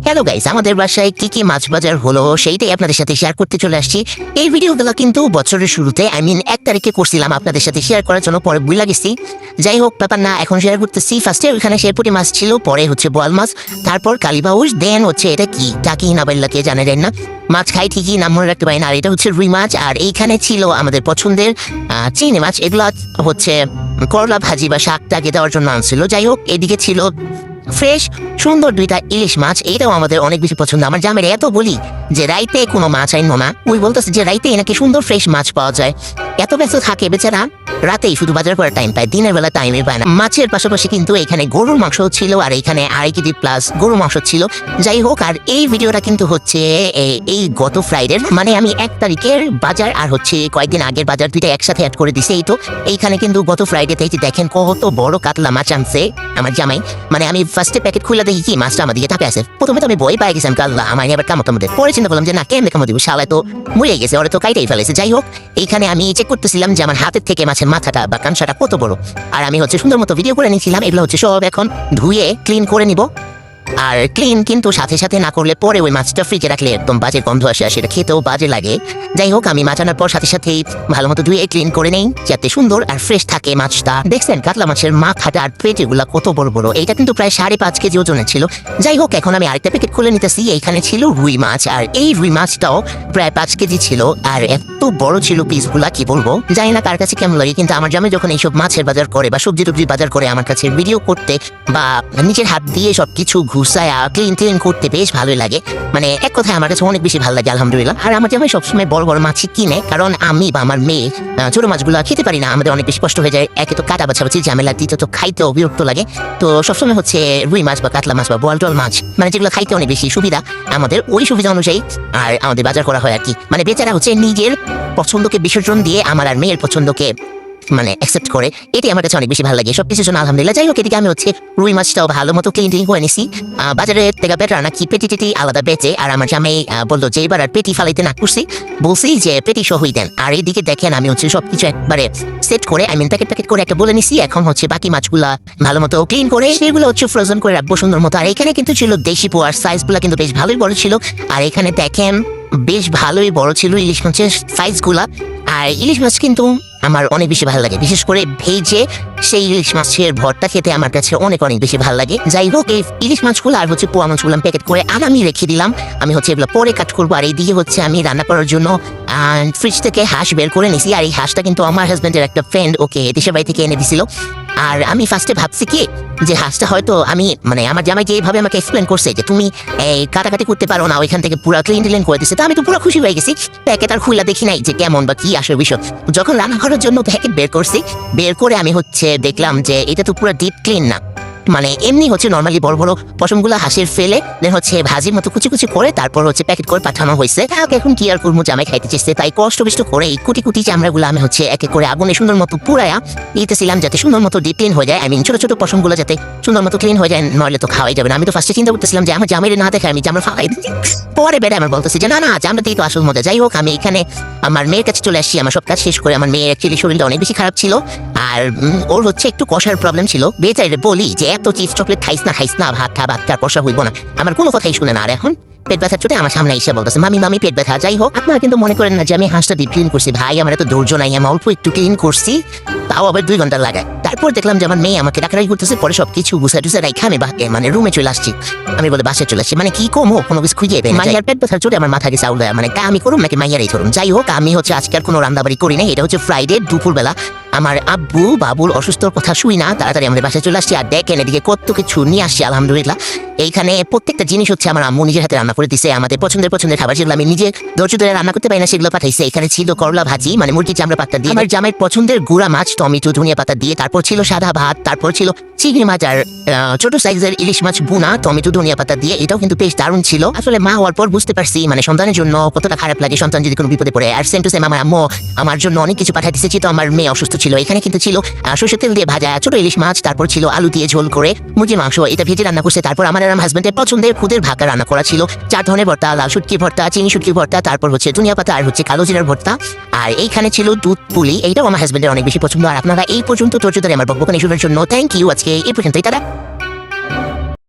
Hello guys, আমাদের বাসায় কি কি মাছ বাজার হলো সেইটাই আপনাদের সাথে শেয়ার করতে চলে আসছি। এই ভিডিওগুলো কিন্তু বছরের শুরুতে 1 তারিখে করছিলাম আপনাদের সাথে শেয়ার করার জন্য, পরে ভুলে গেছি। যাই হোক, ব্যাপার না, এখন শেয়ার করতেছি। ফার্স্টে ওইখানে শেরপুটি মাছ ছিল, পরে হচ্ছে বোয়াল মাছ, তারপর কালীবাউস, দেন হচ্ছে এটা কি টাকি না বেল্লা কে জানে না, মাছ খাই ঠিকই, নাম মনে রাখতে পারি না। আর এটা হচ্ছে রুই মাছ। আর এইখানে ছিল আমাদের পছন্দের চিংড়ি মাছ। এগুলো হচ্ছে করলা ভাজি বা শাক টাকে দেওয়ার জন্য আনছিল। যাই হোক, এদিকে ছিল ফ্রেশ সুন্দর 2টা ইলিশ মাছ। এইটাও আমাদের অনেক বেশি পছন্দ। আমার জামের এত বলি যে রাইতে কোনো মাছ আইন না, ওই বলতেছে যে রাইতে নাকি সুন্দর ফ্রেশ মাছ পাওয়া যায়। এত ব্যস্ত থাকে বেচারা, রাতেই শুধু বাজার করার টাইম পায়, দিনের বেলা টাইমে পায় না। মাছের পাশাপাশি কিন্তু এখানে গরুর মাংস ছিল, আর এখানে 2.5 কেজি প্লাস গরুর মাংস ছিল। যাই হোক, আর এই ভিডিওটা কিন্তু হচ্ছে এই গত ফ্রাইডে, মানে আমি 1 তারিখের বাজার আর হচ্ছে কয়েকদিন আগের বাজার দুইটা একসাথে অ্যাড করে দিছি। এই তো এইখানে কিন্তু গত ফ্রাইডেতে দেখেন কত বড় কাতলা মাছ আনছে আমার জামাই। মানে আমি ফার্স্টে প্যাকেট খুলে দেখি কি মাছটা আমার দিকে তাকে আছে। প্রথমে তো আমি বই পাই গেছিলাম, কাল্লা আমার আবার কামতার মধ্যে পরে চিন্তা করলাম যে না, কেমনে কামো দিব, শালায় তো মরে গেছে, ওরা তো কাইটাই ফেলেছে। যাই হোক, এইখানে আমি চেক করতেছিলাম যে আমার হাতের থেকে মাছের মাথাটা বা কানসাটা কত বড়। আর আমি হচ্ছে সুন্দর মতো ভিডিও করে নিয়েছিলাম। এগুলো হচ্ছে সব এখন ধুয়ে ক্লিন করে নিব। আর ক্লিন কিন্তু সাথে সাথে না করলে পরে ওই মাছটা ফ্রিজে রাখলে একদম বাজে গন্ধ আসে, আর সেটা খেতেও বাজে লাগে। যাই হোক, আমি মাছ আনার পর সাথে সাথেই ভালো মতো ধুয়ে ক্লিন করে নেই, যাতে সুন্দর আর ফ্রেশ থাকে মাছটা। দেখছেন কাতলা মাছের মাথাটা আর পেট এগুলা কত বড় বড়। এইটা কিন্তু প্রায় 5.5 কেজি ওজনের ছিল। যাই হোক, এখন আমি আরেকটা প্যাকেট খুলে নিতেছি। এইখানে ছিল রুই মাছ, আর এই রুই মাছটাও প্রায় 5 কেজি ছিল। আর এত বড় ছিল পিসগুলা, কি বলবো, জানি না কার কাছে কেমন লাগে, কিন্তু আমার জামাই যখন এইসব মাছের বাজার করে বা সবজি টবজি বাজার করে, আমার কাছে ভিডিও করতে বা নিজের হাত দিয়ে সবকিছু ঘুষায় ক্লিন করতে বেশ ভালোই লাগে। মানে এক কথায় আমার কাছে অনেক বেশি ভালো লাগে, আলহামদুলিল্লাহ। আর আমার জামাই সবসময় বড় বড় মাছই কিনে, কারণ আমি বা আমার মেয়ে ছোট মাছগুলো খেতে পারি না, আমাদের অনেক বেশি কষ্ট হয়ে যায়। একে তো কাটা বাছাবাছি ঝামেলা, দিতে তো খাইতেও বিরক্ত লাগে। তো সবসময় হচ্ছে রুই মাছ বা কাতলা মাছ বা বোয়াল টোয়াল মাছ, মানে যেগুলো খাইতে অনেক বেশি সুবিধা, আমাদের ওই সুবিধা অনুযায়ী আর আমাদের বাজার করা হয় আর কি। মানে বেচারা হচ্ছে নিজের পছন্দকে বিসর্জন দিয়ে আমার আর মেয়ের পছন্দকে মানে অ্যাকসেপ্ট করে, এটি আমার কাছে অনেক বেশি ভালো লাগে। সবকিছুর জন্য আলহামদুলিল্লাহ। যাই হোক, এদিকে আমি হচ্ছে রুই মাছটাও ভালো মতো ক্লিন করে নিছি। বাজারে থেকে বেটার নাকি পেটি টেটি আলাদা বেচে, আর আমার জামাই বললো যে এবার আর পেটি ফালাইতে না করছি, বলছি যে পেটি সহই দেন। আর এইদিকে দেখেন আমি হচ্ছে সবকিছু একবারে সেট করে, আমি প্যাকেট করে একটা বলে নিছি। এখন হচ্ছে বাকি মাছগুলা ভালো মতো ক্লিন করে সেগুলো হচ্ছে ফ্রোজেন করে রাখবো সুন্দর মতো। আর এখানে কিন্তু ছিল দেশি পোয়ার, সাইজগুলা কিন্তু বেশ ভালোই বড় ছিল। আর এখানে দেখেন বেশ ভালোই বড় ছিল ইলিশ মাছের সাইজগুলা। আর ইলিশ মাছ কিন্তু আমার অনেক বেশি ভালো লাগে, বিশেষ করে ভেজে সেই ইলিশ মাছের ভর্তা খেতে আমার কাছে অনেক বেশি ভালো লাগে। যাই হোক, এই ইলিশ মাছগুলো আর হচ্ছে পোয়া মাছগুলো প্যাকেট করে আর আমি রেখে দিলাম। আমি হচ্ছে এগুলো পরে কাট করবো। আর এইদিকে হচ্ছে আমি রান্না করার জন্য ফ্রিজ থেকে হাঁস বের করে নিছি। আর এই হাঁসটা কিন্তু আমার হাজব্যান্ডের একটা ফ্রেন্ড ওকে দেশের বাড়ি থেকে এনে দিছিল। আর আমি ফার্স্টে ভাবছি কি যে হাঁসটা হয়তো আমি মানে আমার জামাই যেভাবে আমাকে এক্সপ্লেন করছে যে তুমি এই কাটাকাটি করতে পারো না, ওইখান থেকে পুরো ক্লিন করে দিচ্ছে, তো আমি তো পুরো খুশি হয়ে গেছি। প্যাকেট আর খুলে দেখি নাই যে কেমন বা কি আসলে বিষয়। যখন রান্না করার জন্য প্যাকেট বের করছি, বের করে আমি হচ্ছে দেখলাম যে এটা তো পুরো ডিপ ক্লিন না, মানে এমনি হচ্ছে নর্মালি বড় বড় পশমগুলো হাঁসের ফেলে দেন হচ্ছে ভাজির মতো কুচি কুচি করে তারপর হচ্ছে প্যাকেট করে পাঠানো হয়েছে। এখন কি আর করবো, জামাই খাইতে চেয়েছে, তাই কষ্ট বিষ্ট করে এই কুটি কুটি চামড়াগুলো আমি হচ্ছে একে করে আগুনে সুন্দর মতো পুরায়া দিতেছিলাম, যাতে সুন্দর মতো ডিপ ক্লিন হয়ে যায়। আমি ছোট ছোট পশমগুলো যাতে সুন্দর মতো ক্লিন হয়ে যায়, নইলে তো খাওয়াই যাবে না। আমি তো ফার্স্টে চিন্তা করতেছিলাম যে আমার জামাইরে না দেখে আমি জামা ফাঁকাই দিচ্ছি, পরে বেড়ে আমার বলতেছি যে না না, জামটা দিয়ে তো আসল মজা। যাই হোক, আমি এখানে আমার মেয়ের কাছে চলে আসছি। আমার সব কাজ শেষ করে, আমার মেয়ের অ্যাকচুয়ালি শরীরটা অনেক বেশি খারাপ ছিল, আর ওর হচ্ছে একটু কষার প্রবলেম ছিল। বেচারে বলি যে এত চিপস চকলেট খাইস না, ভাত খার কষা হইব না, আমার কোনো কথাই শুনে না। আর এখন পেট ব্যথার চোটে আমার সামনে এসে বলতেছে মামি পেট ব্যথা। যাই হোক, আপনারা কিন্তু মনে করেন না যে আমি হাঁসটা ডিপ ক্লিন করছি, ভাই আমার এত ধৈর্য নাই, আমি অল্প একটু ক্লিন করছি, তাও আবার 2 ঘন্টা লাগায়। তারপর দেখলাম যে আমার মেয়ে আমাকে ডাকাডাকি করতেছে, পরে সবকিছু গুছা টুসা রাখা আমি মানে রুমে চলে আসছি। আমি বলে বাসায় চলে আসছি, মানে কি কমো কোনো কিছু খুঁজে পেয়ে মাইয়ার পেট ব্যথার চোটে আমার মাথা গেছে আউল, মানে তা আমি করুম নাকি মাইয়ারই ধরুন। যাই হোক, আমি হচ্ছে আজকে আর কোনো রান্নাবাড়ি করি নাই। এটা হচ্ছে ফ্রাইডে দুপুরবেলা, আমার আব্বু বাবুর অসুস্থর কথা শুই না, তাড়াতাড়ি আমাদের বাসায় চলে আসছি। আর দেখেন এদিকে কত কিছু নিয়ে আসছি আলহামদুলিল্লাহ। এইখানে প্রত্যেকটা জিনিস হচ্ছে আমার আম্মু নিজের হাতে রান্না করে দিছে, আমাদের পছন্দের খাবার যেগুলো আমি নিজে ধৈর্য ধরে রান্না করতে পারি না সেগুলো পাঠাইছে। এখানে ছিল করলা ভাজি, মানে মুরগির চামড়া পাতা দিয়ে, আমার জামাইয়ের পছন্দের গুঁড়া মাছ টমেটো ধনিয়া পাতা দিয়ে, তারপর ছিল সাদা ভাত, তারপর ছিল চিংড়ি মাছ আর ছোট সাইজের ইলিশ মাছ বুনা টমেটো ধনিয়া পাতা দিয়ে। এটাও কিন্তু বেশ দারুণ ছিল। আসলে মা হওয়ার পর বুঝতে পারছি মানে সন্তানের জন্য কতটা খারাপ লাগে সন্তান যদি কোনো বিপদে পড়ে। আর সেম টু সেম আমার আম্মু আমার জন্য অনেক কিছু পাঠাই দিচ্ছে, তো আমার মেয়ে অসুস্থ ছিল। এখানে কিন্তু ছিল সরষের তেল দিয়ে ভাজা ছোট ইলিশ মাছ, তারপর ছিল আলু দিয়ে ঝোল করে মুরগির মাংস, এটা ভেজে রান্না করছে। তারপর আমার হাজবেন্ডের পছন্দের খুদের ভাকা রান্না করা ছিল, 4 ধরনের ভর্তা, লাল শুটকি ভর্তা, চিনি শুটকি ভর্তা, তারপর হচ্ছে ধনিয়া পাতা আর হচ্ছে কালো জিরার ভর্তা। আর এইখানে ছিল দুধ পুলি, এইটাও আমার হাজবেন্ডের অনেক বেশি পছন্দ। আর আপনারা এই পর্যন্ত ধৈর্য ধরে আমার বকবকানি শুনার জন্য থ্যাংক ইউ। আজকে এই পর্যন্তই, টাটা।